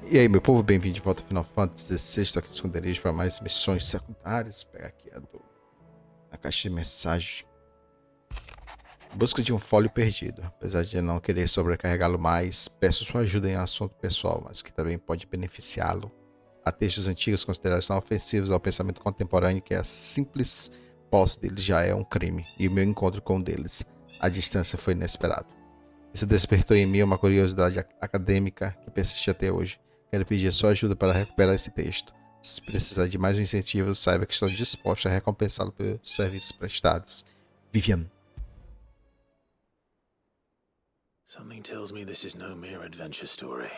E aí, meu povo, bem-vindo de volta ao Final Fantasy XVI. Estou aqui no esconderijo para mais missões secundárias. Vou pegar aqui a caixa de mensagem. Busca de um folho perdido. Apesar de eu não querer sobrecarregá-lo mais, peço sua ajuda em um assunto pessoal, mas que também pode beneficiá-lo. Há textos antigos considerados tão ofensivos ao pensamento contemporâneo que a simples posse deles já é um crime, e o meu encontro com um deles, à distância, foi inesperado. Isso despertou em mim uma curiosidade acadêmica que persiste até hoje. Quero pedir sua ajuda para recuperar esse texto. Se precisar de mais um incentivo, saiba que estou disposto a recompensá-lo pelos serviços prestados. Vivian. Something tells me this is no mere adventure story.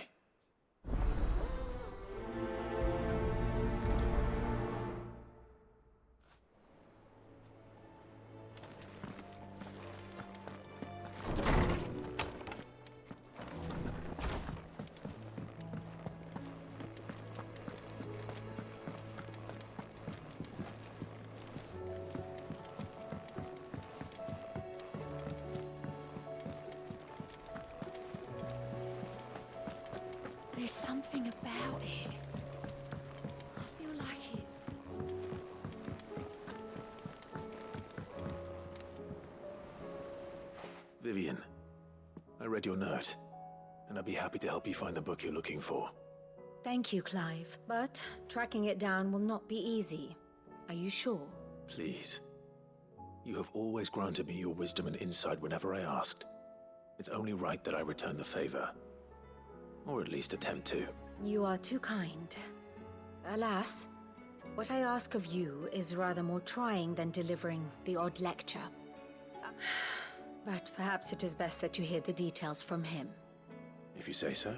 There's something about it. I feel like it's... Vivian, I read your note, and I'd be happy to help you find the book you're looking for. Thank you, Clive. But tracking it down will not be easy. Are you sure? Please. You have always granted me your wisdom and insight whenever I asked. It's only right that I return the favor. Or at least attempt to. You are too kind. Alas, what I ask of you is rather more trying than delivering the odd lecture. But perhaps it is best that you hear the details from him. If you say so.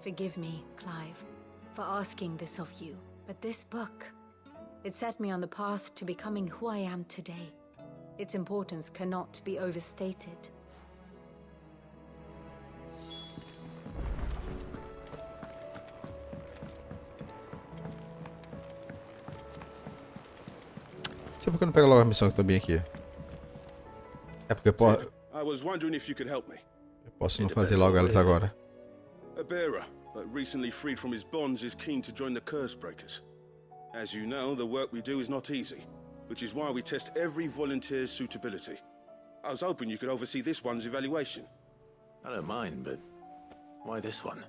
Forgive me, Clive, for asking this of you, but this book, it set me on the path to becoming who I am today. Its importance cannot be overstated. Sei por que eu não pego logo a missão que também aqui. É porque I was wondering if you could help me. eu posso não fazer logo elas agora. A bearer, but recently freed from his bonds, is keen to join the Curse Breakers. As you know, the work we do is not easy, which is why we test every volunteer's suitability. I was hoping you could oversee this one's evaluation. I don't mind, but why this one?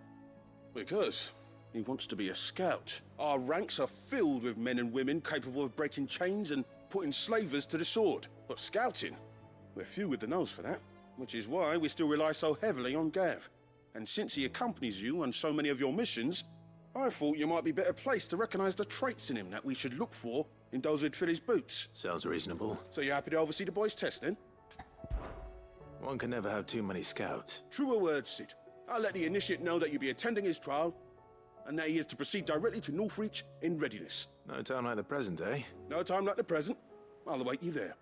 Because he wants to be a scout. Our ranks are filled with men and women capable of breaking chains and putting slavers to the sword. But scouting, we're few with the nose for that, which is why we still rely so heavily on Gav. And since he accompanies you on so many of your missions, I thought you might be better placed to recognize the traits in him that we should look for in those who'd fill his boots. Sounds reasonable. So you're happy to oversee the boys' test, then? One can never have too many scouts. Truer words, Sid. I'll let the initiate know that you'll be attending his trial, and that he is to proceed directly to Northreach in readiness. No time like the present, eh? No time like the present. I'll await you there.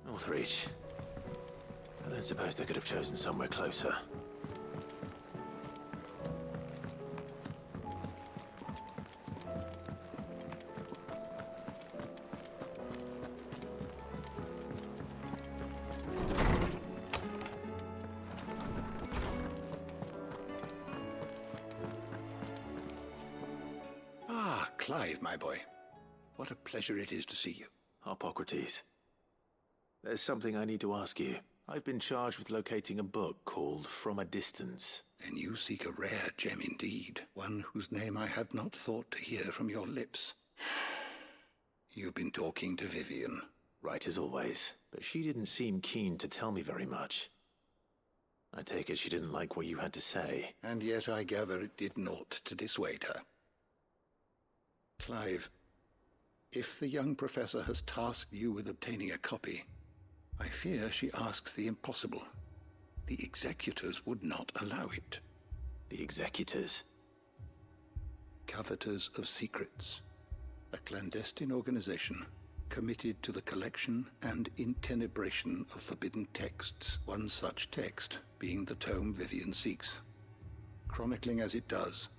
Northreach. I don't suppose they could have chosen somewhere closer. Ah, Clive, my boy. What a pleasure it is to see you. Hippocrates. There's something I need to ask you. I've been charged with locating a book called From a Distance. Then you seek a rare gem indeed, one whose name I had not thought to hear from your lips. You've been talking to Vivian. Right as always, but she didn't seem keen to tell me very much. I take it she didn't like what you had to say. And yet I gather it did naught to dissuade her. Clive, if the young professor has tasked you with obtaining a copy, I fear she asks the impossible. The executors would not allow it. The executors? Coveters of Secrets, a clandestine organization committed to the collection and intenebration of forbidden texts, one such text being the tome Vivian seeks, chronicling as it does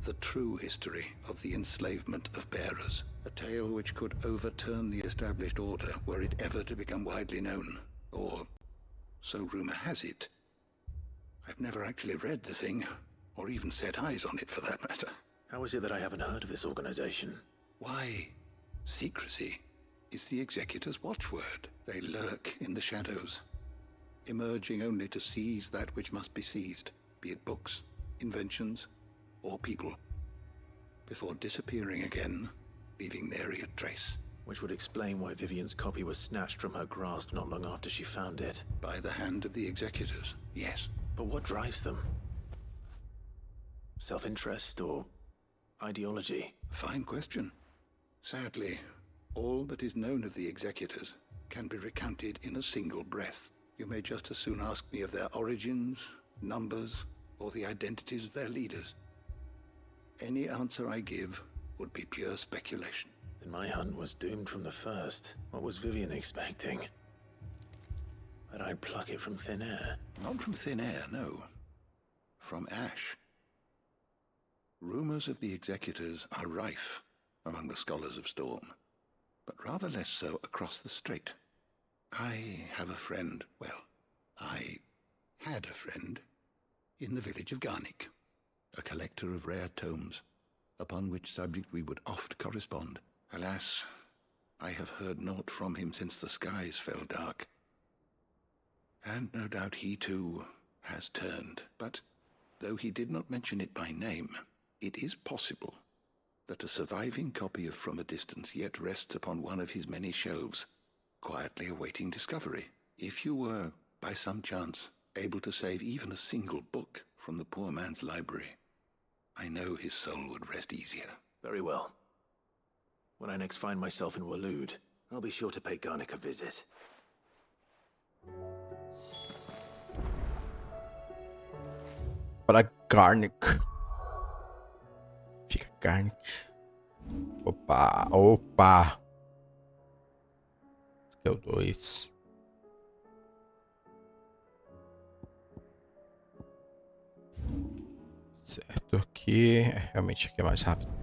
the true history of the enslavement of bearers, a tale which could overturn the established order were it ever to become widely known. Or so rumor has it. I've never actually read the thing, or even set eyes on it for that matter. How is it that I haven't heard of this organization? Why, secrecy is the Executor's watchword. They lurk in the shadows, emerging only to seize that which must be seized, be it books, inventions, or people, before disappearing again, leaving nary a trace. Which would explain why Vivian's copy was snatched from her grasp not long after she found it. By the hand of the Executors, yes. But what drives them? Self-interest or ideology? Fine question. Sadly, all that is known of the Executors can be recounted in a single breath. You may just as soon ask me of their origins, numbers, or the identities of their leaders. Any answer I give would be pure speculation. Then my hunt was doomed from the first. What was Vivian expecting? That I'd pluck it from thin air? Not from thin air, no. From ash. Rumors of the Executors are rife among the scholars of Storm, but rather less so across the strait. I have a friend, well, I had a friend, in the village of Garnick, a collector of rare tomes, upon which subject we would oft correspond. Alas, I have heard naught from him since the skies fell dark. And no doubt he too has turned, but though he did not mention it by name, it is possible that a surviving copy of From a Distance yet rests upon one of his many shelves, quietly awaiting discovery. If you were, by some chance, able to save even a single book from the poor man's library, I know his soul would rest easier. Very well. When I next find myself in Waloed, I'll be sure to pay Garnick a visit. Para Garnick. Fica Garnick. Opa, opa. Aqui é o 2. Certo, aqui. Realmente aqui é mais rápido.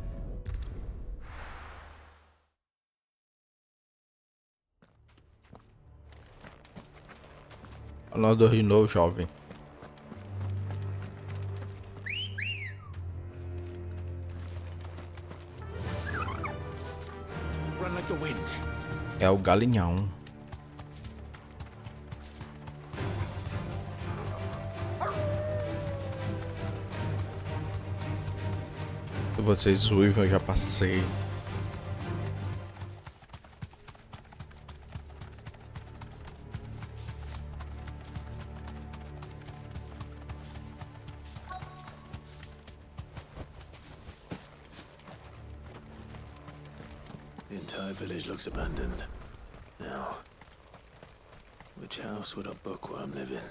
Anotador de novo, jovem. Run like the wind. É o galinhão. Vocês uivam, eu já passei. The entire village looks abandoned. Now, which house would a bookworm live in?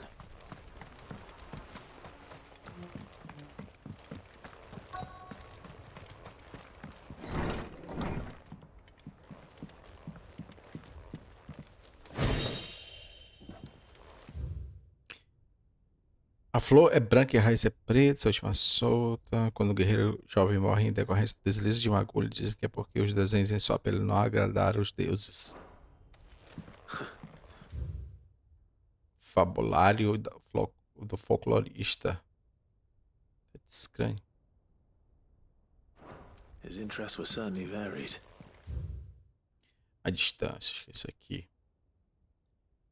A flor é branca e a raiz é preta, sua última solta. Quando o guerreiro jovem morre em decorrência do deslize de uma agulha, dizem que é porque os desenhos em sua pele não agradaram os deuses. Fabulário do folclorista. É estranho. His interests were certainly varied. A distância, isso aqui.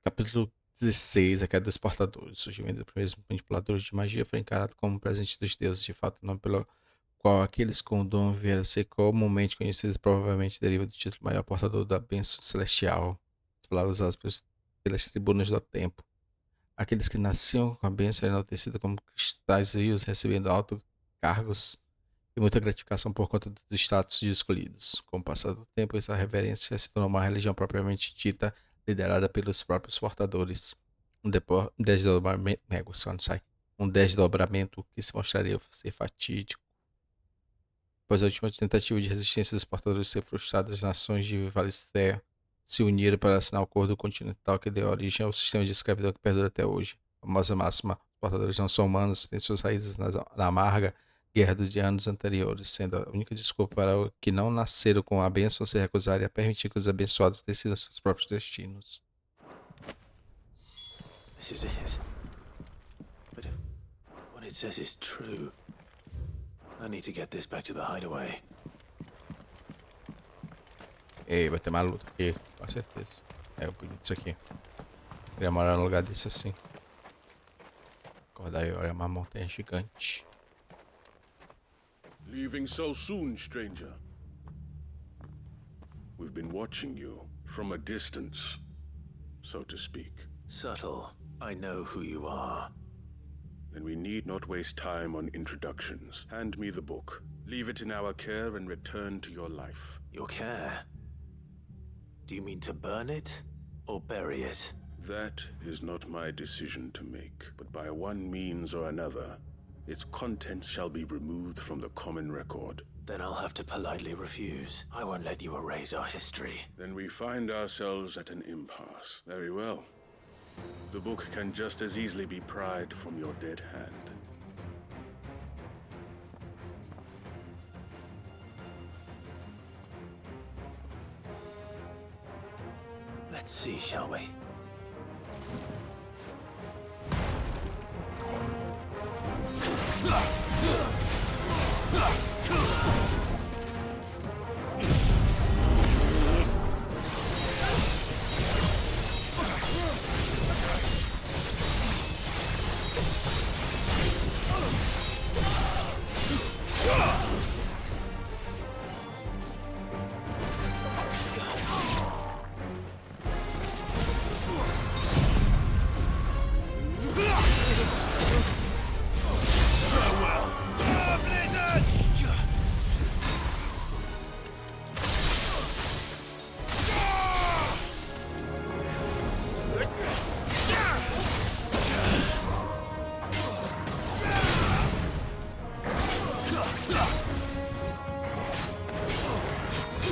Capítulo 16, a queda dos portadores. O surgimento dos primeiros manipuladores de magia foi encarado como um presente dos deuses, de fato, não pelo qual aqueles com o dom vieram a ser comumente conhecidos, provavelmente deriva do título maior portador da bênção celestial. As palavras usadas pelas tribunas do tempo. Aqueles que nasciam com a bênção eram enaltecidos como cristais rios, recebendo altos cargos e muita gratificação por conta dos status de escolhidos. Com o passar do tempo, essa reverência se tornou uma religião propriamente dita, liderada pelos próprios portadores. Um desdobramento que se mostraria ser fatídico. Após a última tentativa de resistência dos portadores ser frustrada, as nações de Valistéia se uniram para assinar o acordo continental que deu origem ao sistema de escravidão que perdura até hoje. A famosa máxima: os portadores não são humanos, têm suas raízes na amarga, guerra dos anos anteriores, sendo a única desculpa para o que não nasceram com a bênção se recusarem a permitir que os abençoados decidam seus próprios destinos. This is it. But if what it says is true, I need to get this back to the hideaway. Ei, vai ter uma luta aqui, com certeza. É bonito isso aqui. Queria morar num lugar desse assim. Acordar e olhar uma montanha gigante. Leaving so soon, stranger? We've been watching you from a distance, so to speak. Subtle. I know who you are. Then we need not waste time on introductions. Hand me the book. Leave it in our care and return to your life. Your care? Do you mean to burn it or bury it? That is not my decision to make, but by one means or another, its contents shall be removed from the common record. Then I'll have to politely refuse. I won't let you erase our history. Then we find ourselves at an impasse. Very well. The book can just as easily be pried from your dead hand. Let's see, shall we?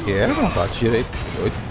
Que é, não tá direito. Doido.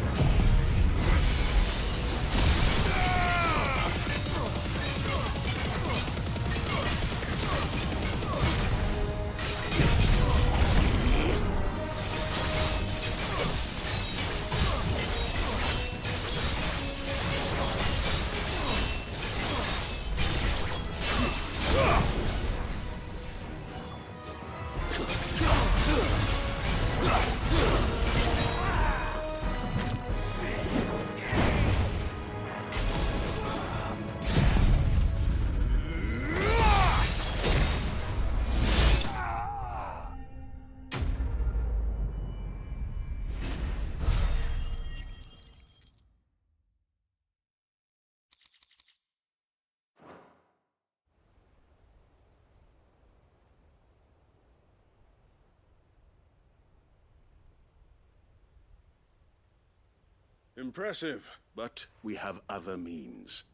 Impressive, but we have other means.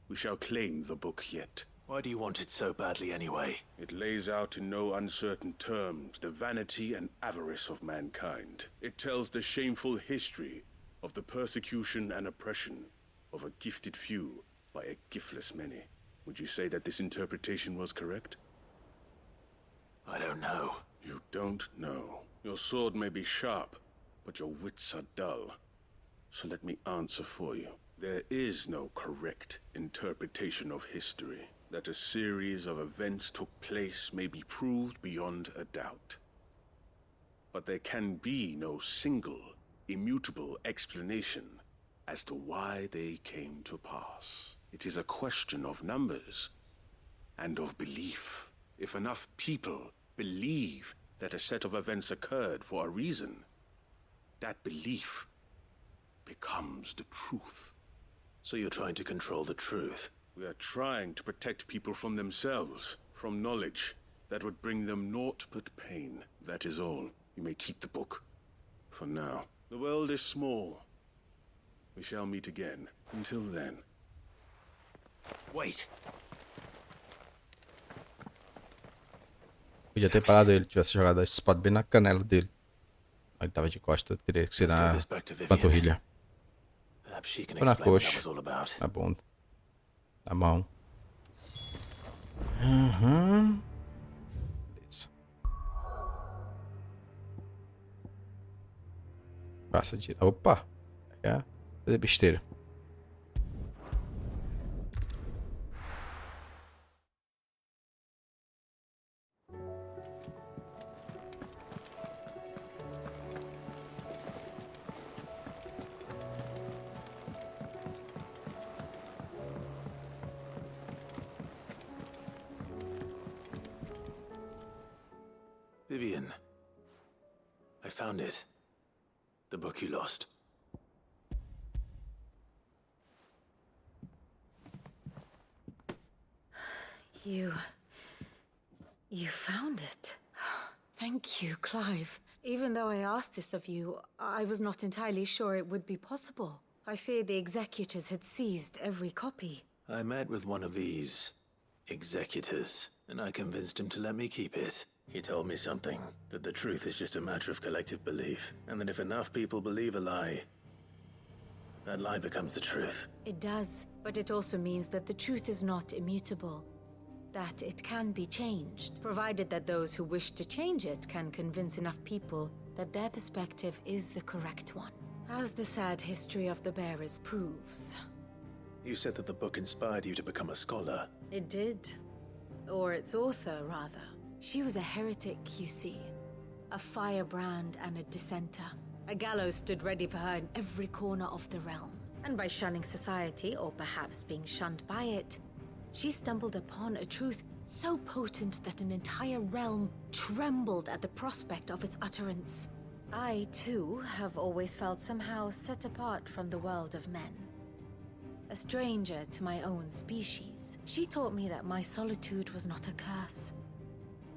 We shall claim the book yet. Why do you want it so badly anyway? It lays out in no uncertain terms the vanity and avarice of mankind. It tells the shameful history of the persecution and oppression of a gifted few by a giftless many. Would you say that this interpretation was correct? I don't know. You don't know. Your sword may be sharp, but your wits are dull. So let me answer for you. There is no correct interpretation of history. That a series of events took place may be proved beyond a doubt. But there can be no single, immutable explanation as to why they came to pass. It is a question of numbers and of belief. If enough people believe that a set of events occurred for a reason, that belief becomes the truth. So you're trying to control the truth? We are trying to protect people from themselves, from knowledge that would bring them naught but pain. That is all. You may keep the book. For now. The world is small. We shall meet again. Until then. Wait. Podia ter parado ele, tivesse jogado a espada bem na canela dele. Ele tava de costa, teria que ser na panturrilha. Ou na coxa, na bunda, na mão. Beleza. Passa de... Opa! É fazer besteira. Vivian, I found it. The book you lost. You found it. Thank you, Clive. Even though I asked this of you, I was not entirely sure it would be possible. I feared the executors had seized every copy. I met with one of these executors, and I convinced him to let me keep it. He told me something, that the truth is just a matter of collective belief, and that if enough people believe a lie, that lie becomes the truth. It does, but it also means that the truth is not immutable. That it can be changed, provided that those who wish to change it can convince enough people that their perspective is the correct one. As the sad history of the bearers proves. You said that the book inspired you to become a scholar. It did. Or its author, rather. She was a heretic, you see. A firebrand and a dissenter. A gallows stood ready for her in every corner of the realm. And by shunning society, or perhaps being shunned by it, she stumbled upon a truth so potent that an entire realm trembled at the prospect of its utterance. I, too, have always felt somehow set apart from the world of men. A stranger to my own species. She taught me that my solitude was not a curse,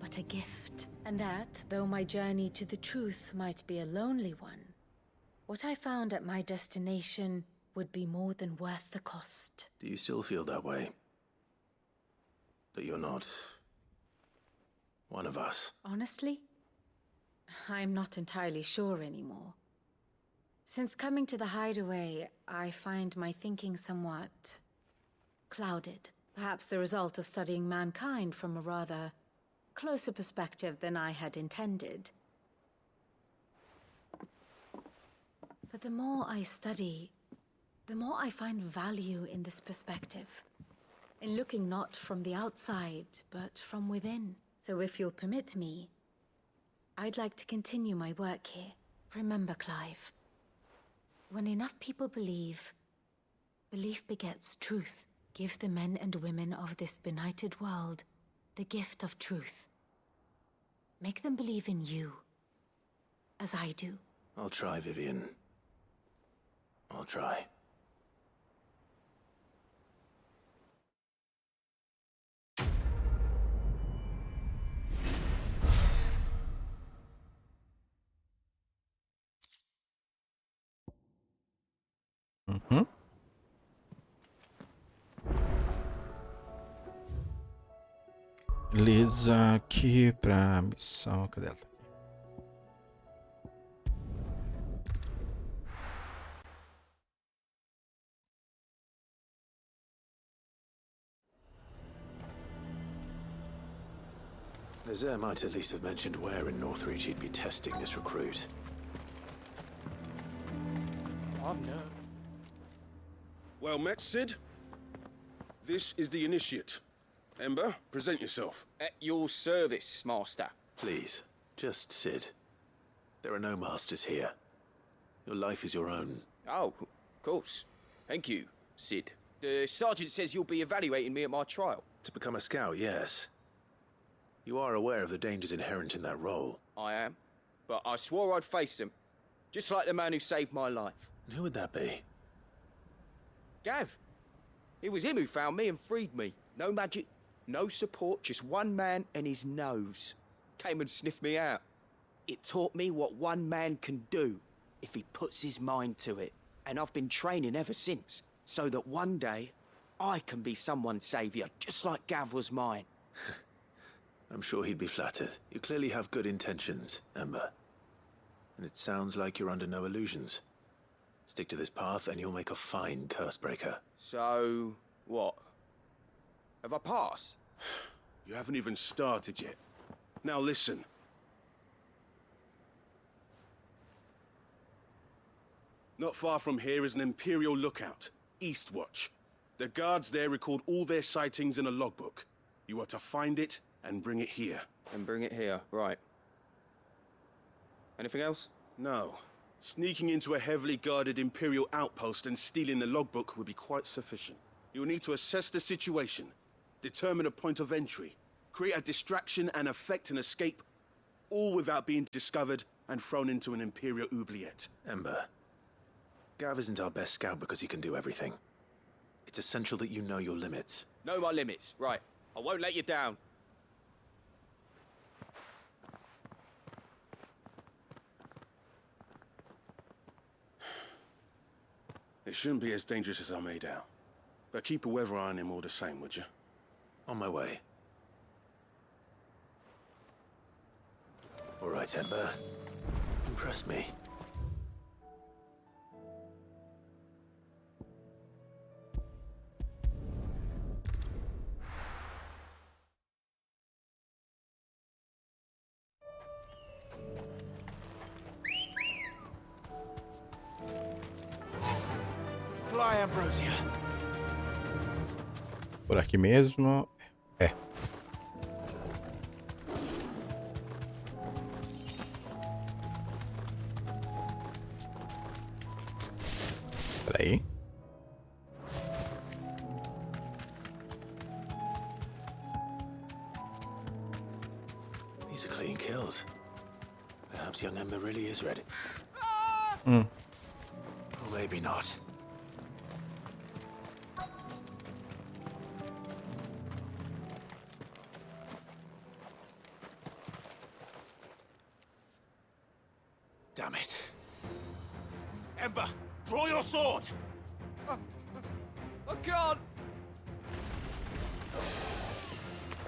but a gift. And that, though my journey to the truth might be a lonely one, what I found at my destination would be more than worth the cost. Do you still feel that way? That you're not one of us? Honestly, I'm not entirely sure anymore. Since coming to the hideaway, I find my thinking somewhat clouded. Perhaps the result of studying mankind from a rather closer perspective than I had intended. But the more I study, the more I find value in this perspective. In looking not from the outside, but from within. So if you'll permit me, I'd like to continue my work here. Remember, Clive, when enough people believe, belief begets truth. Give the men and women of this benighted world the gift of truth. Make them believe in you, as I do. I'll try, Vivian. I'll try. Uhum. Beleza, aqui pra missão. Cadê ela? Nessa might at least have mentioned where in Northreach he'd be testing this recruit. I'm no. Well met, Sid. This is the initiate. Ember, present yourself. At your service, Master. Please, just Sid. There are no masters here. Your life is your own. Oh, of course. Thank you, Sid. The sergeant says you'll be evaluating me at my trial. To become a scout, yes. You are aware of the dangers inherent in that role. I am. But I swore I'd face them. Just like the man who saved my life. And who would that be? Gav. It was him who found me and freed me. No magic, no support, just one man and his nose. Came and sniffed me out. It taught me what one man can do if he puts his mind to it. And I've been training ever since, so that one day I can be someone's saviour, just like Gav was mine. I'm sure he'd be flattered. You clearly have good intentions, Ember. And it sounds like you're under no illusions. Stick to this path and you'll make a fine curse-breaker. So, what? Have I passed? You haven't even started yet. Now listen. Not far from here is an Imperial lookout, Eastwatch. The guards there record all their sightings in a logbook. You are to find it and bring it here. And bring it here, right. Anything else? No. Sneaking into a heavily guarded Imperial outpost and stealing the logbook would be quite sufficient. You'll need to assess the situation, determine a point of entry, create a distraction and effect an escape, all without being discovered and thrown into an Imperial oubliette. Ember, Gav isn't our best scout because he can do everything. It's essential that you know your limits. Know my limits, right. I won't let you down. It shouldn't be as dangerous as I made out. But keep a weather eye on him all the same, would you? On my way. All right, Ember. Impress me. Fly, Ambrosia. Por aqui mesmo. É. Peraí. These are clean kills. Perhaps young Ember really is ready. Hum. Or maybe not. Damn it. Ember, draw your sword! I can't!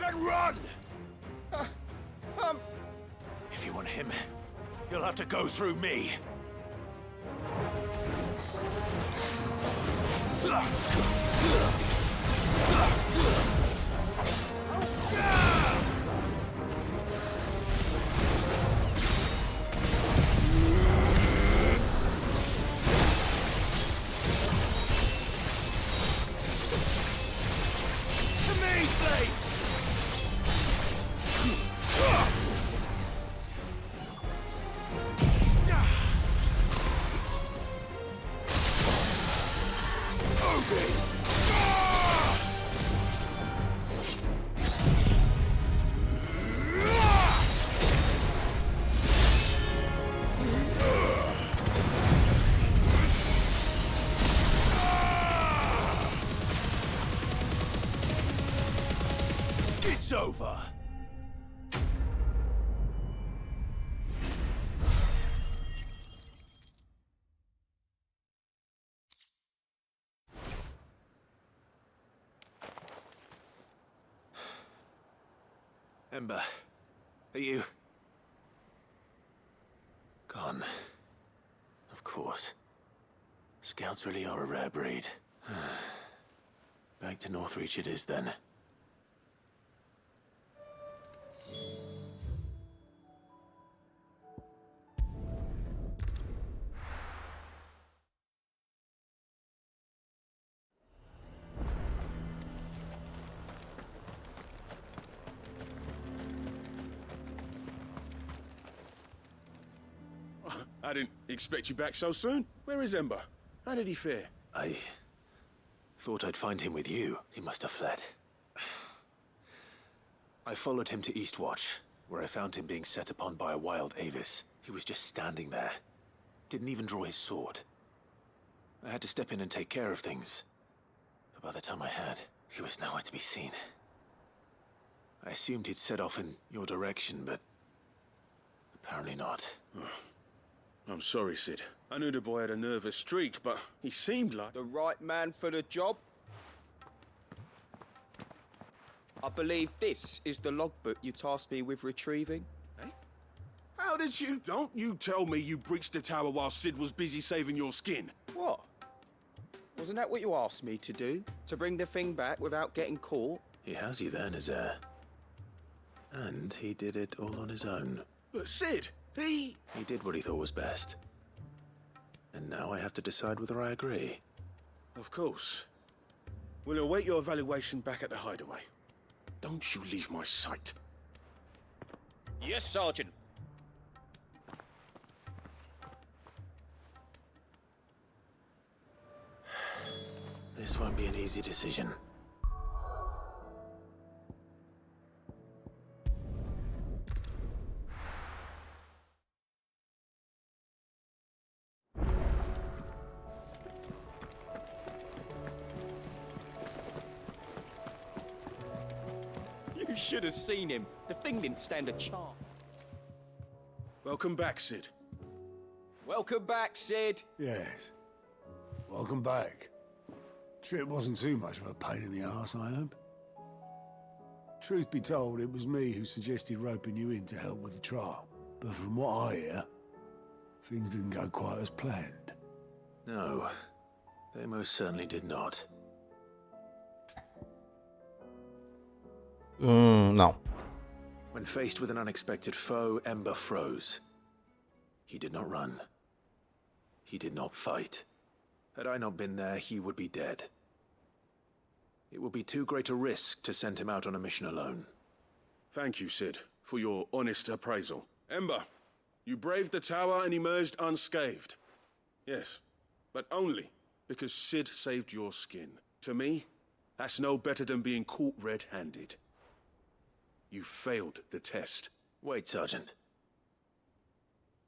Then run! If you want him, You'll have to go through me. It's over. Ember, are you... gone? Of course. Scouts really are a rare breed. Back to Northreach it is then. I didn't expect you back so soon. Where is Ember? How did he fare? I thought I'd find him with you. He must have fled. I followed him to Eastwatch, where I found him being set upon by a wild Avis. He was just standing there. Didn't even draw his sword. I had to step in and take care of things. But by the time I had, he was nowhere to be seen. I assumed he'd set off in your direction, but apparently not. I'm sorry, Sid. I knew the boy had a nervous streak, but he seemed like... The right man for the job? I believe this is the logbook you tasked me with retrieving. Eh? How did you... Don't you tell me you breached the tower while Sid was busy saving your skin. What? Wasn't that what you asked me to do? To bring the thing back without getting caught? He has you then, his heir. And he did it all on his own. But Sid, he did what he thought was best. And now I have to decide whether I agree. Of course. We'll await your evaluation back at the hideaway. Don't you leave my sight. Yes, Sergeant. This won't be an easy decision. You should have seen him. The thing didn't stand a chance. Welcome back, Sid. Welcome back, Sid. Yes. Welcome back. Trip wasn't too much of a pain in the arse, I hope. Truth be told, it was me who suggested roping you in to help with the trial. But from what I hear, things didn't go quite as planned. No, they most certainly did not. Não. When faced with an unexpected foe, Ember froze. He did not run. He did not fight. Had I not been there, he would be dead. It would be too great a risk to send him out on a mission alone. Thank you, Sid, for your honest appraisal. Ember, you braved the tower and emerged unscathed. Yes, but only because Sid saved your skin. To me, that's no better than being caught red-handed. You failed the test. Wait, Sergeant.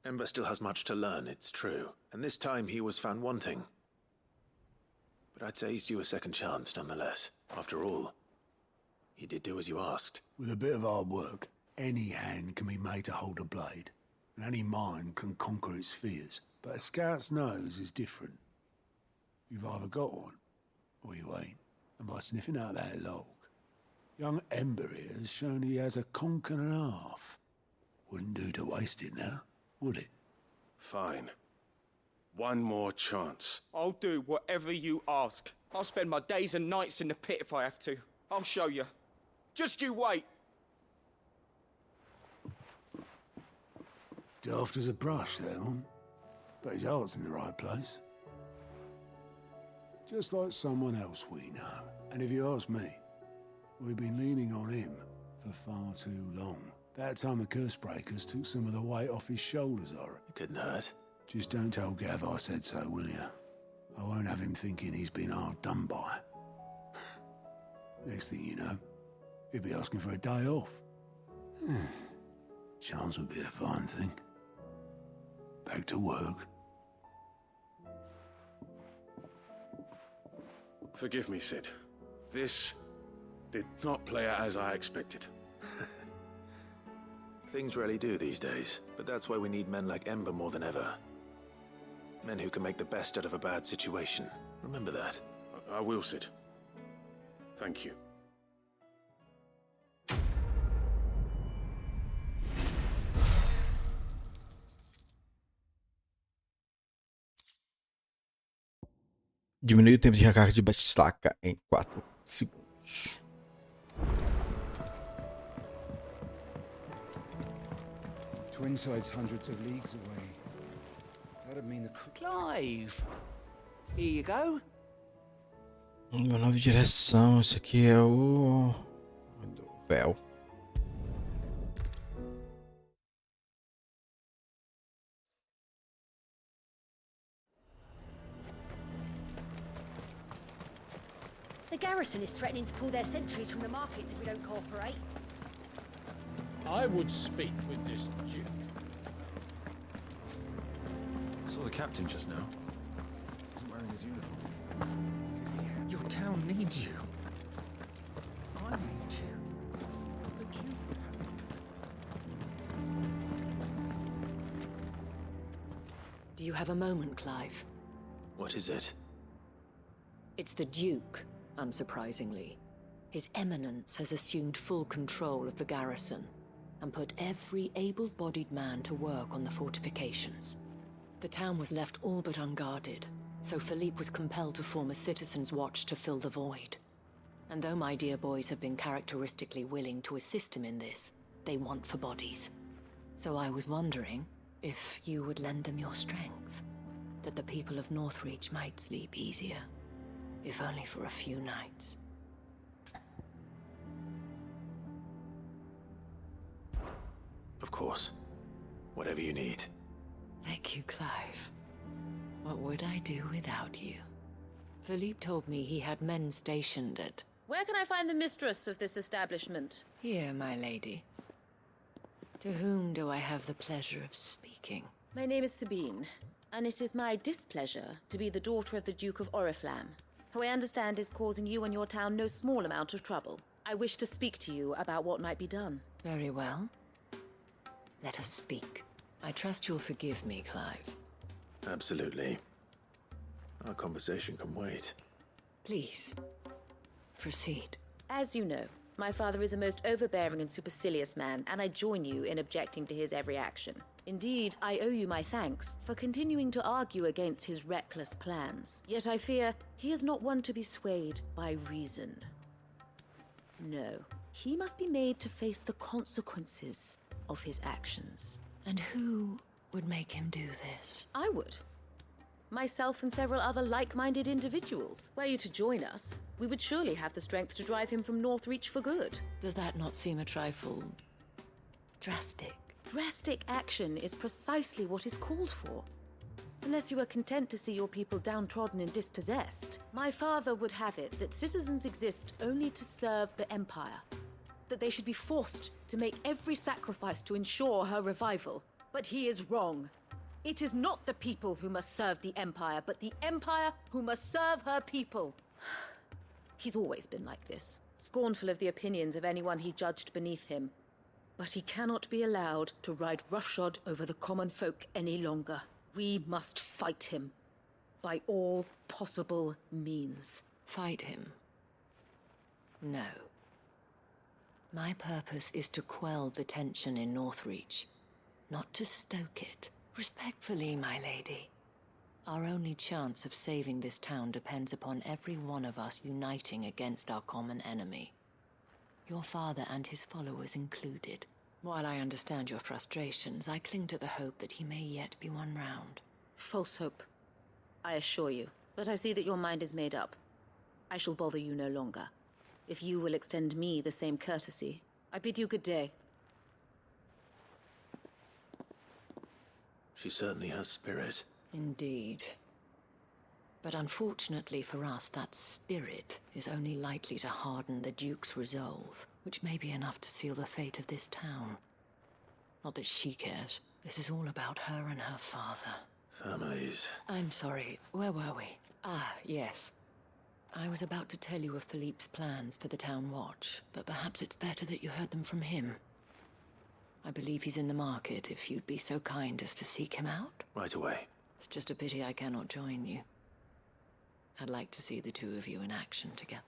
Ember still has much to learn, it's true. And this time he was found wanting. But I'd say he's due a second chance, nonetheless. After all, he did do as you asked. With a bit of hard work, any hand can be made to hold a blade, and any mind can conquer its fears. But a scout's nose is different. You've either got one, or you ain't. And by sniffing out that log, young Ember here has shown he has a conch and a half. Wouldn't do to waste it now, would it? Fine. One more chance. I'll do whatever you ask. I'll spend my days and nights in the pit if I have to. I'll show you. Just you wait. Daft as a brush, that one. But his heart's in the right place. Just like someone else we know. And if you ask me, we've been leaning on him for far too long. That time the curse breakers took some of the weight off his shoulders, I reckon. It couldn't hurt. Just don't tell Gav I said so, will you? I won't have him thinking he's been hard done by. Next thing you know, he'll be asking for a day off. Chance would be a fine thing. Back to work. Forgive me, Sid. This did not play out as I expected. Things rarely do these days, but that's why we need men like Ember more than ever. Men who can make the best out of a bad situation. Remember that. I will, Sid. Thank you. Diminui o tempo de recarga de batistaca em 4 segundos. Twinside's hundreds of leagues away. That'd mean the Clive! Here you go. Meu nova direção, esse aqui é o do véu. The garrison is threatening to pull their sentries from the markets if we don't cooperate. I would speak with this Duke. Saw the captain just now. He's wearing his uniform. Your town needs you. I need you. The Duke would have me. Do you have a moment, Clive? What is it? It's the Duke, unsurprisingly. His Eminence has assumed full control of the garrison and put every able-bodied man to work on the fortifications. The town was left all but unguarded, so Philippe was compelled to form a citizen's watch to fill the void. And though my dear boys have been characteristically willing to assist him in this, they want for bodies. So I was wondering if you would lend them your strength. that the people of Northreach might sleep easier, if only for a few nights. Of course. Whatever you need. Thank you, Clive. What would I do without you? Philippe told me he had men stationed at... Where can I find the mistress of this establishment? Here, my lady. To whom do I have the pleasure of speaking? My name is Sabine, and it is my displeasure to be the daughter of the Duke of Oriflamme, who I understand is causing you and your town no small amount of trouble. I wish to speak to you about what might be done. Very well. Let us speak. I trust you'll forgive me, Clive. Absolutely. Our conversation can wait. Please, proceed. As you know, my father is a most overbearing and supercilious man, and I join you in objecting to his every action. Indeed, I owe you my thanks for continuing to argue against his reckless plans. Yet I fear he is not one to be swayed by reason. No, he must be made to face the consequences of his actions. And who would make him do this? I would. Myself and several other like-minded individuals. Were you to join us, we would surely have the strength to drive him from Northreach for good. Does that not seem a trifle... drastic? Drastic action is precisely what is called for. Unless you are content to see your people downtrodden and dispossessed. My father would have it that citizens exist only to serve the Empire. That they should be forced to make every sacrifice to ensure her revival. But he is wrong. It is not the people who must serve the Empire, but the Empire who must serve her people. He's always been like this, scornful of the opinions of anyone he judged beneath him. But he cannot be allowed to ride roughshod over the common folk any longer. We must fight him, by all possible means. Fight him? No. My purpose is to quell the tension in Northreach, not to stoke it. Respectfully, my lady. Our only chance of saving this town depends upon every one of us uniting against our common enemy. Your father and his followers included. While I understand your frustrations, I cling to the hope that he may yet be won round. False hope, I assure you. But I see that your mind is made up. I shall bother you no longer. If you will extend me the same courtesy, I bid you good day. She certainly has spirit. Indeed. But unfortunately for us, that spirit is only likely to harden the Duke's resolve, which may be enough to seal the fate of this town. Not that she cares. This is all about her and her father. Families. I'm sorry, where were we? Ah, yes. I was about to tell you of Philippe's plans for the town watch, but perhaps it's better that you heard them from him. I believe he's in the market, if you'd be so kind as to seek him out. Right away. It's just a pity I cannot join you. I'd like to see the two of you in action together.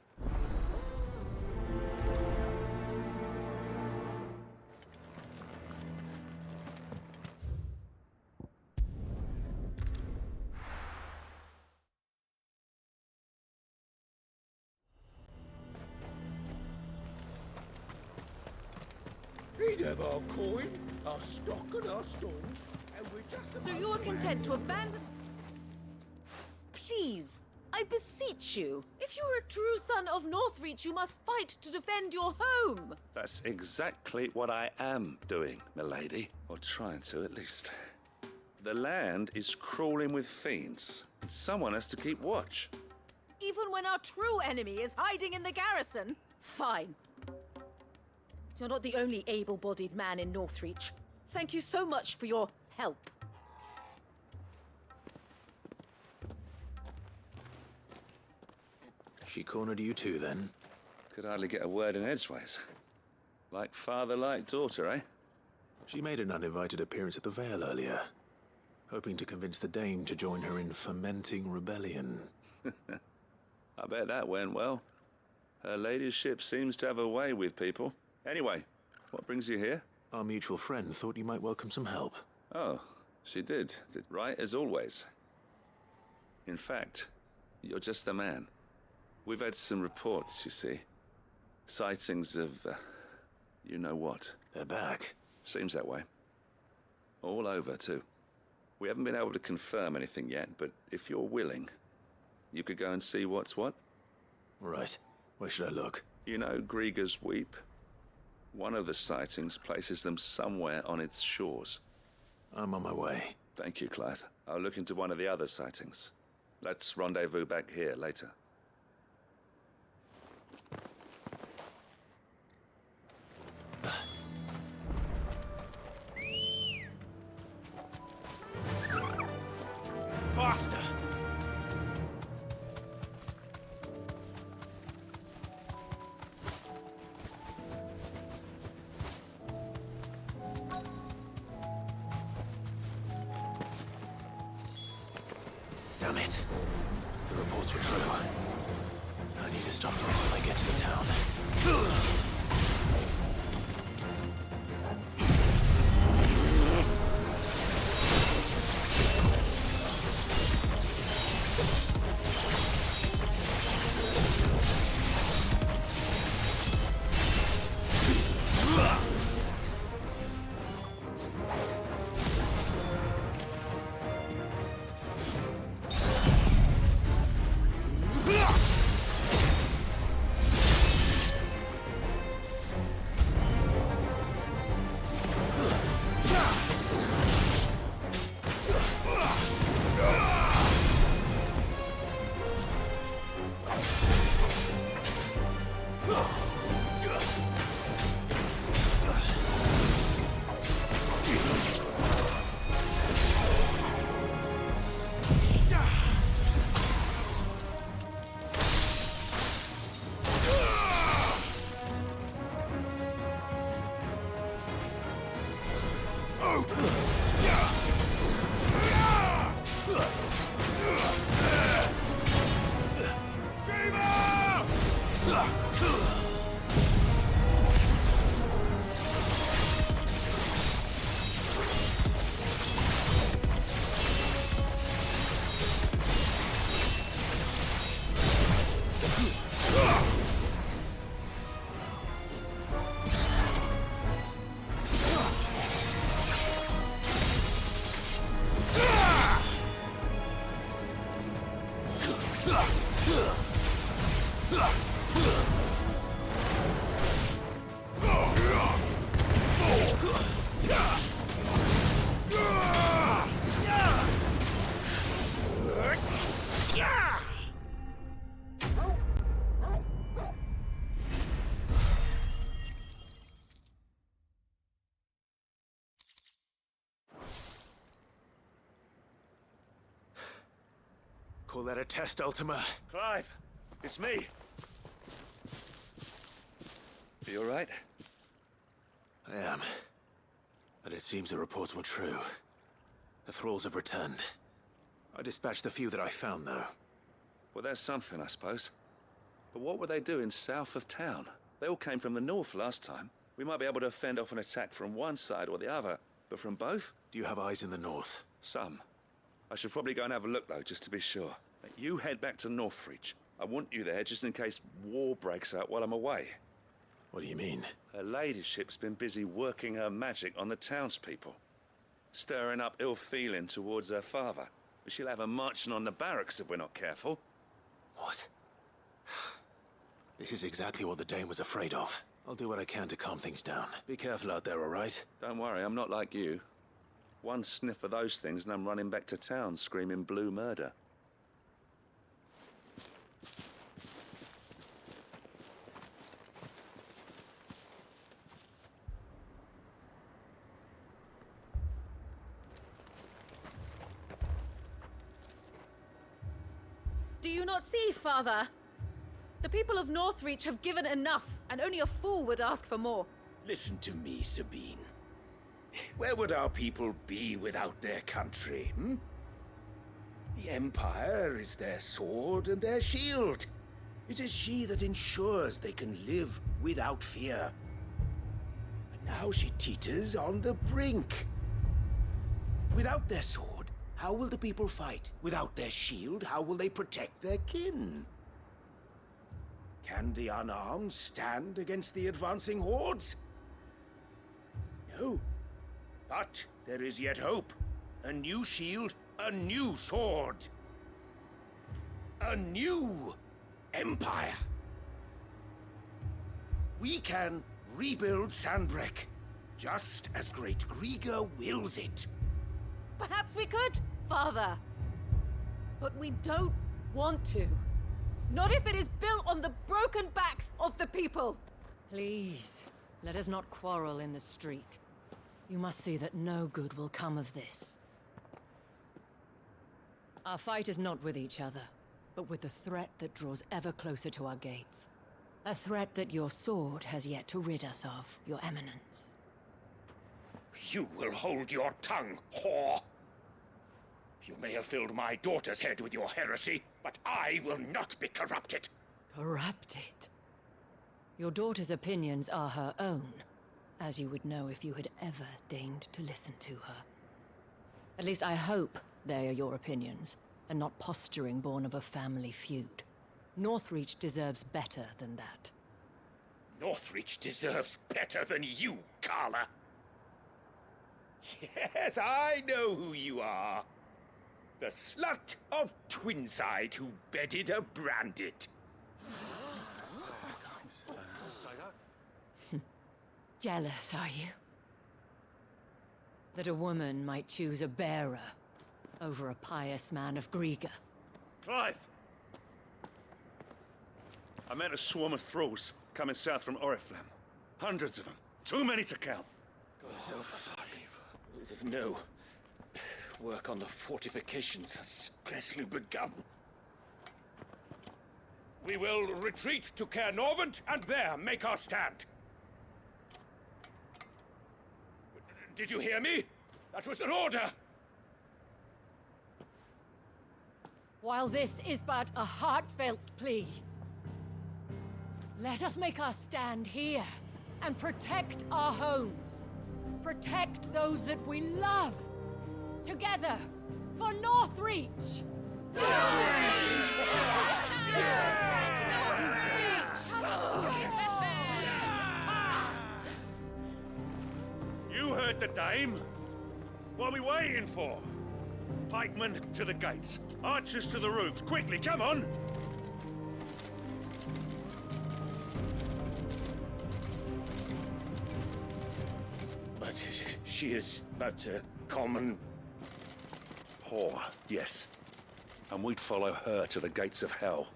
He'd have our coin, our stock and our stores, and we're just... So you are content to abandon... Please, I beseech you. If you are a true son of Northreach, you must fight to defend your home. That's exactly what I am doing, milady. Or trying to, at least. The land is crawling with fiends, and someone has to keep watch. Even when our true enemy is hiding in the garrison? Fine. You're not the only able-bodied man in Northreach. Thank you so much for your help. She cornered you too, then? Could hardly get a word in edgeways. Like father, like daughter, eh? She made an uninvited appearance at the Vale earlier, hoping to convince the Dame to join her in fomenting rebellion. I bet that went well. Her ladyship seems to have a way with people. Anyway, what brings you here? Our mutual friend thought you might welcome some help. Oh, she did. Right as always. In fact, you're just the man. We've had some reports, you see. Sightings of, you know what. They're back. Seems that way. All over, too. We haven't been able to confirm anything yet, but if you're willing, you could go and see what's what. Right. Where should I look? You know Grieger's Weep? One of the sightings places them somewhere on its shores. I'm on my way. Thank you, Clive. I'll look into one of the other sightings. Let's rendezvous back here later. Faster! Damn it. The reports were true. I need to stop them before they get to the town. Call that a test, Ultima? Clive, it's me. Are you all right? I am. But it seems the reports were true. The thralls have returned. I dispatched the few that I found, though. Well, that's something, I suppose. But what were they doing south of town? They all came from the north last time. We might be able to fend off an attack from one side or the other, but from both? Do you have eyes in the north? Some. I should probably go and have a look, though, just to be sure. You head back to Northreach. I want you there just in case war breaks out while I'm away. What do you mean? Her ladyship's been busy working her magic on the townspeople. Stirring up ill feeling towards her father. But she'll have her marching on the barracks if we're not careful. What? This is exactly what the Dane was afraid of. I'll do what I can to calm things down. Be careful out there, all right? Don't worry, I'm not like you. One sniff of those things and I'm running back to town screaming blue murder. Do you not see, Father? The people of Northreach have given enough, and only a fool would ask for more. Listen to me, Sabine. Where would our people be without their country, hmm? The Empire is their sword and their shield. It is she that ensures they can live without fear. But now she teeters on the brink. Without their sword, how will the people fight? Without their shield, how will they protect their kin? Can the unarmed stand against the advancing hordes? No. But there is yet hope. a new shield, a new sword. A new empire. We can rebuild Sandbreck, just as Great Grieger wills it. Perhaps we could, Father. But we don't want to. Not if it is built on the broken backs of the people. Please, let us not quarrel in the street. You must see that no good will come of this. Our fight is not with each other, but with the threat that draws ever closer to our gates. A threat that your sword has yet to rid us of, Your Eminence. You will hold your tongue, whore. You may have filled my daughter's head with your heresy, but I will not be corrupted. Corrupted? Your daughter's opinions are her own, as you would know if you had ever deigned to listen to her. At least I hope they are your opinions, and not posturing born of a family feud. Northreach deserves better than that. Northreach deserves better than you, Carla. Yes, I know who you are. The slut of Twinside who bedded a Branded. Jealous, are you? That a woman might choose a bearer over a pious man of Grieger. Clive! I met a swarm of thralls coming south from Oriflamme. Hundreds of them. Too many to count. No. Work on the fortifications has scarcely begun. We will retreat to Caer Norvent and there make our stand. Did you hear me? That was an order! While this is but a heartfelt plea, let us make our stand here and protect our homes. Protect those that we love. Together, for Northreach! You heard the dame. What are we waiting for? Pikemen to the gates. Archers to the roofs. Quickly, come on! But she is but a common... whore, yes. And we'd follow her to the gates of hell.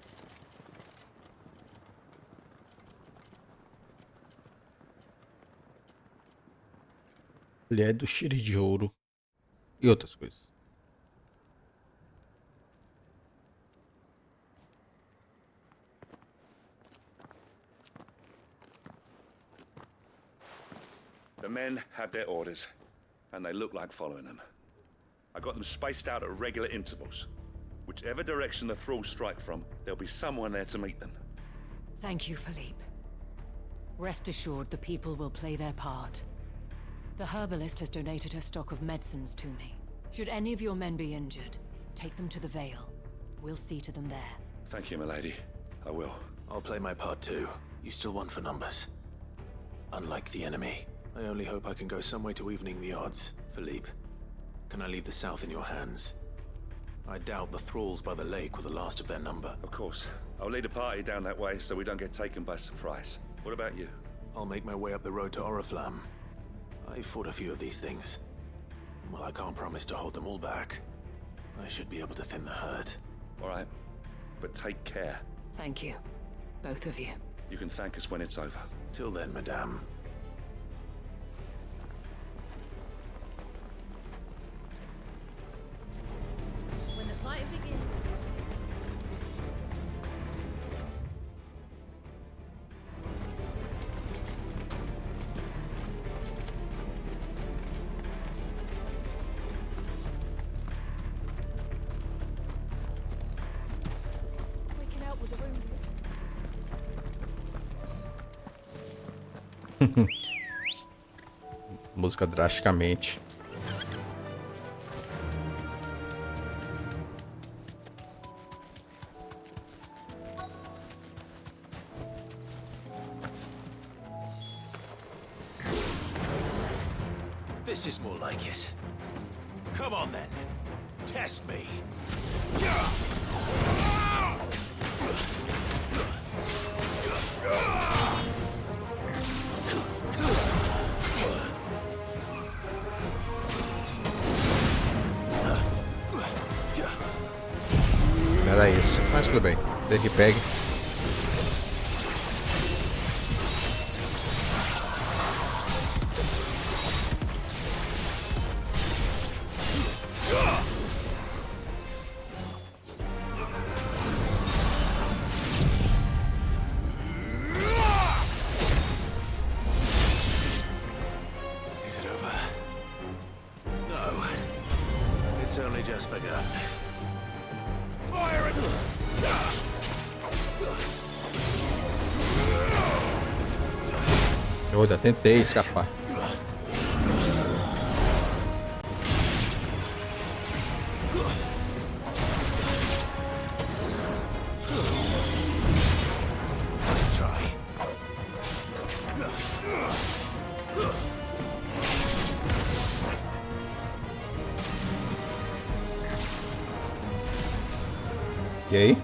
Mulher do Chile de Ouro e outras coisas. The men have their orders, and they look like following them. I got them spaced out at regular intervals. Whichever direction the thralls strike from, there'll be someone there to meet them. Thank you, Philippe. Rest assured the people will play their part. The herbalist has donated her stock of medicines to me. Should any of your men be injured, take them to the Vale. We'll see to them there. Thank you, milady. I will. I'll play my part too. You still won for numbers. Unlike the enemy, I only hope I can go some way to evening the odds. Philippe, can I leave the south in your hands? I doubt the thralls by the lake were the last of their number. Of course. I'll lead a party down that way so we don't get taken by surprise. What about you? I'll make my way up the road to Oriflamme. I've fought a few of these things. And while I can't promise to hold them all back, I should be able to thin the herd. All right. But take care. Thank you. Both of you. You can thank us when it's over. Till then, madame. When the fight begins... We can help with the wounded. Música drasticamente. This is more like it. Come on then. Test me. Era esse, mas tudo bem. Tem que pegue. Is it over? No. It's only just begun. Fire it! Eu já tentei escapar. Let's try. E aí?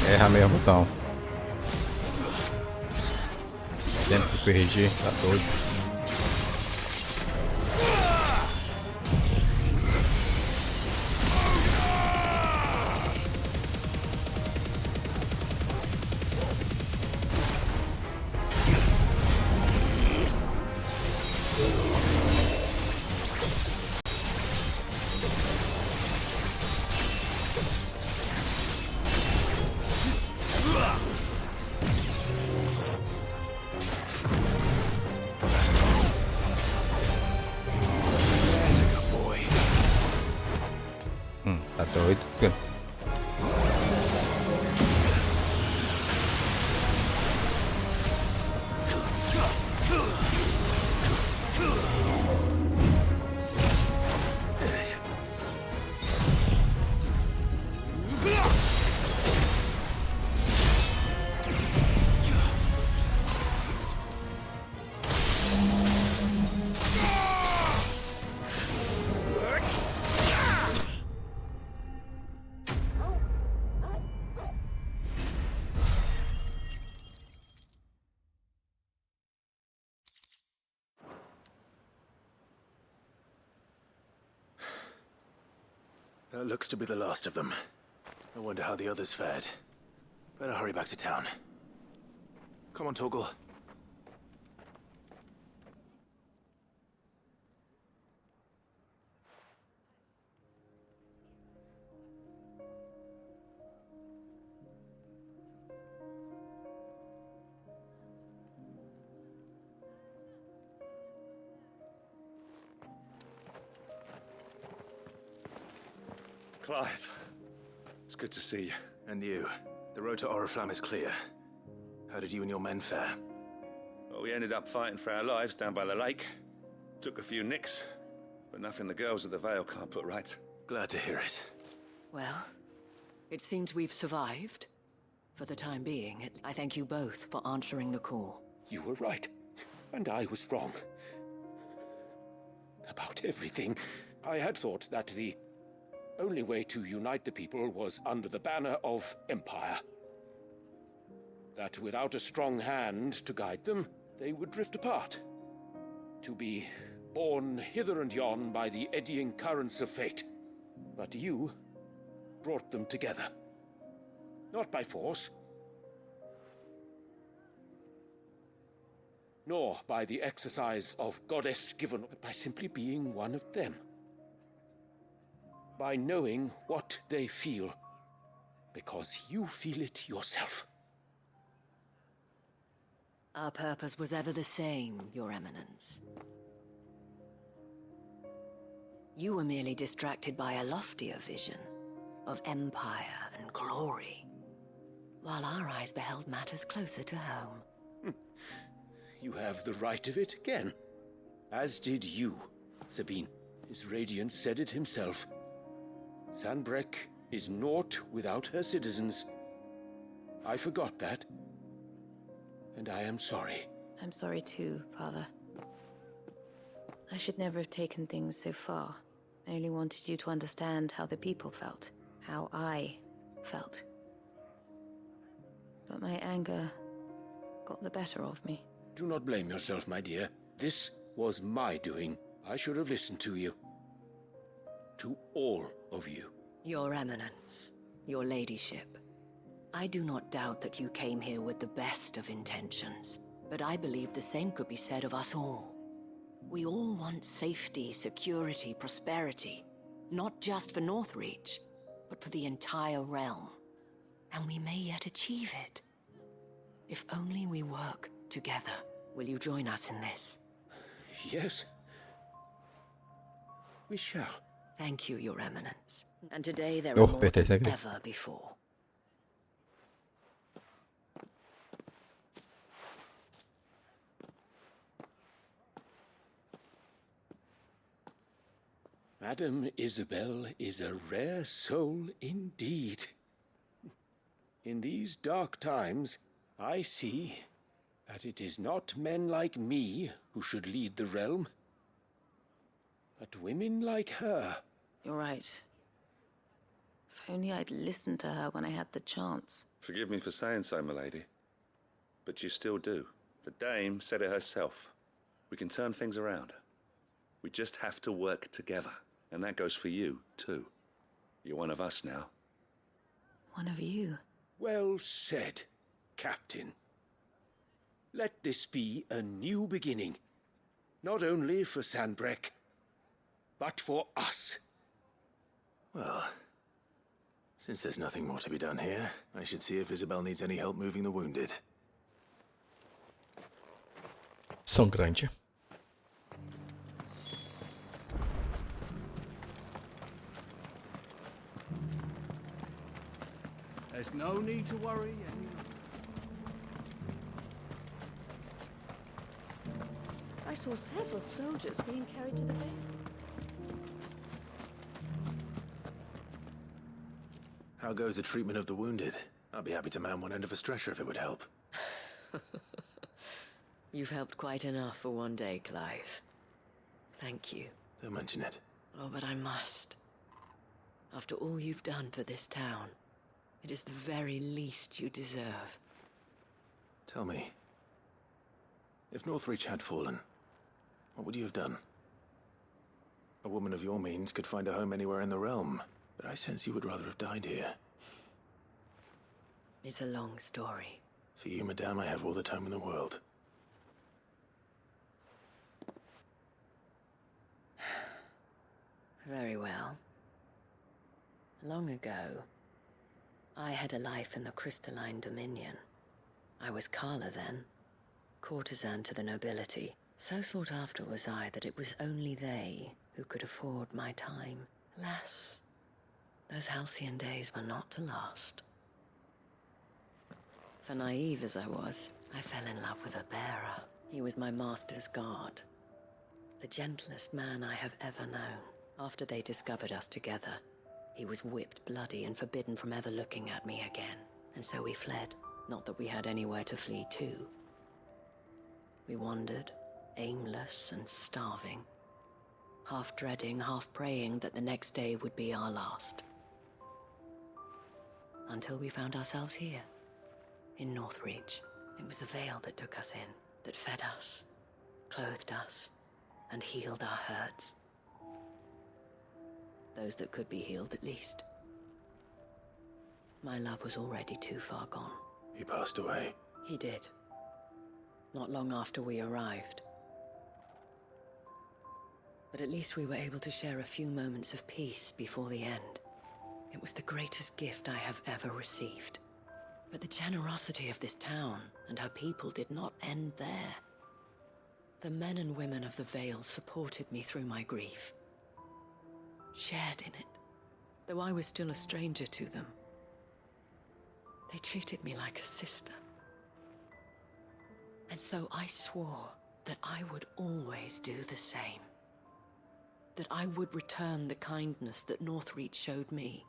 Erra mesmo, botão. Tempo que perdi, tá doido. Tá doido. That looks to be the last of them. I wonder how the others fared. Better hurry back to town. Come on, Torgal. Clive, it's good to see you. And you. The road to Oriflamme is clear. How did you and your men fare? Well, we ended up fighting for our lives down by the lake. Took a few nicks, but nothing the girls of the Vale can't put right. Glad to hear it. Well, it seems we've survived. For the time being, I thank you both for answering the call. You were right, and I was wrong. About everything. I had thought that the only way to unite the people was under the banner of Empire. That without a strong hand to guide them, they would drift apart. To be borne hither and yon by the eddying currents of fate. But you brought them together. Not by force. nor by the exercise of goddess given, but by simply being one of them. By knowing what they feel, because you feel it yourself. Our purpose was ever the same, Your Eminence. You were merely distracted by a loftier vision of empire and glory, while our eyes beheld matters closer to home. You have the right of it again. As did you, Sabine. His radiance said it himself. Sanbreque is naught without her citizens. I forgot that. And I am sorry. I'm sorry too, Father. I should never have taken things so far. I only wanted you to understand how the people felt. How I felt. But my anger got the better of me. Do not blame yourself, my dear. This was my doing. I should have listened to you. To all of you. Your Eminence, your ladyship. I do not doubt that you came here with the best of intentions, but I believe the same could be said of us all. We all want safety, security, prosperity, not just for Northreach, but for the entire realm. And we may yet achieve it. If only we work together. Will you join us in this? Yes. We shall. Thank you, Your Eminence. And today there are more than ever before. Madame Isabel is a rare soul indeed. In these dark times, I see that it is not men like me who should lead the realm, but women like her. You're right. If only I'd listened to her when I had the chance. Forgive me for saying so, milady, but you still do. The dame said it herself. We can turn things around. We just have to work together. And that goes for you, too. You're one of us now. One of you? Well said, Captain. Let this be a new beginning. Not only for Sanbreque, but for us. Well, since there's nothing more to be done here, I should see if Isabel needs any help moving the wounded. São grande. There's no need to worry anymore. I saw several soldiers being carried to the veil. How goes the treatment of the wounded? I'd be happy to man one end of a stretcher if it would help. You've helped quite enough for one day, Clive. Thank you. Don't mention it. Oh, but I must. After all you've done for this town, it is the very least you deserve. Tell me, if Northreach had fallen, what would you have done? A woman of your means could find a home anywhere in the realm, but I sense you would rather have died here. It's a long story. For you, madame, I have all the time in the world. Very well. Long ago, I had a life in the crystalline dominion. I was Carla then, courtesan to the nobility. So sought after was I that it was only they who could afford my time. Alas, those halcyon days were not to last. For naive as I was, I fell in love with a bearer. He was my master's guard, the gentlest man I have ever known. After they discovered us together, he was whipped bloody and forbidden from ever looking at me again. And so we fled. Not that we had anywhere to flee to. We wandered, aimless and starving, half dreading, half praying that the next day would be our last. Until we found ourselves here, in Northreach. It was the veil that took us in, that fed us, clothed us, and healed our hurts. Those that could be healed, at least. My love was already too far gone. He passed away. He did. not long after we arrived. But at least we were able to share a few moments of peace before the end. It was the greatest gift I have ever received. But the generosity of this town and her people did not end there. The men and women of the Vale supported me through my grief, shared in it, though I was still a stranger to them. They treated me like a sister. And so I swore that I would always do the same. That I would return the kindness that Northreach showed me.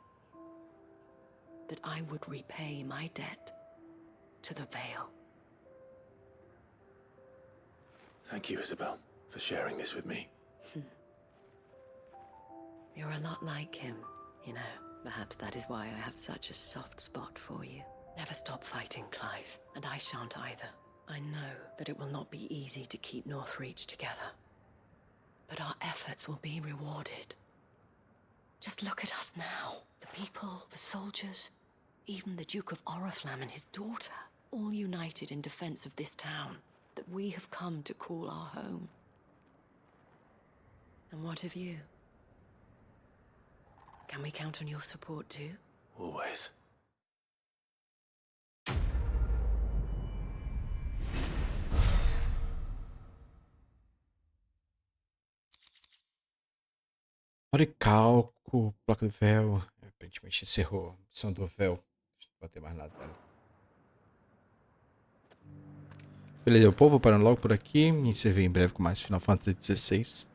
That I would repay my debt to the Vale. Thank you, Isabel, for sharing this with me. You're a lot like him, you know. Perhaps that is why I have such a soft spot for you. Never stop fighting, Clive, and I shan't either. I know that it will not be easy to keep Northreach together, but our efforts will be rewarded. Just look at us now. The people, the soldiers, even the Duke of Oriflamme and his daughter, all united in defense of this town that we have come to call our home. And what of you? Can we count on your support too? Always. Hora de cálculo, placa do véu. Aparentemente encerrou a missão do véu. Não vai ter mais nada dela. Beleza, o povo parando logo por aqui. Me encerrei em breve com mais Final Fantasy XVI.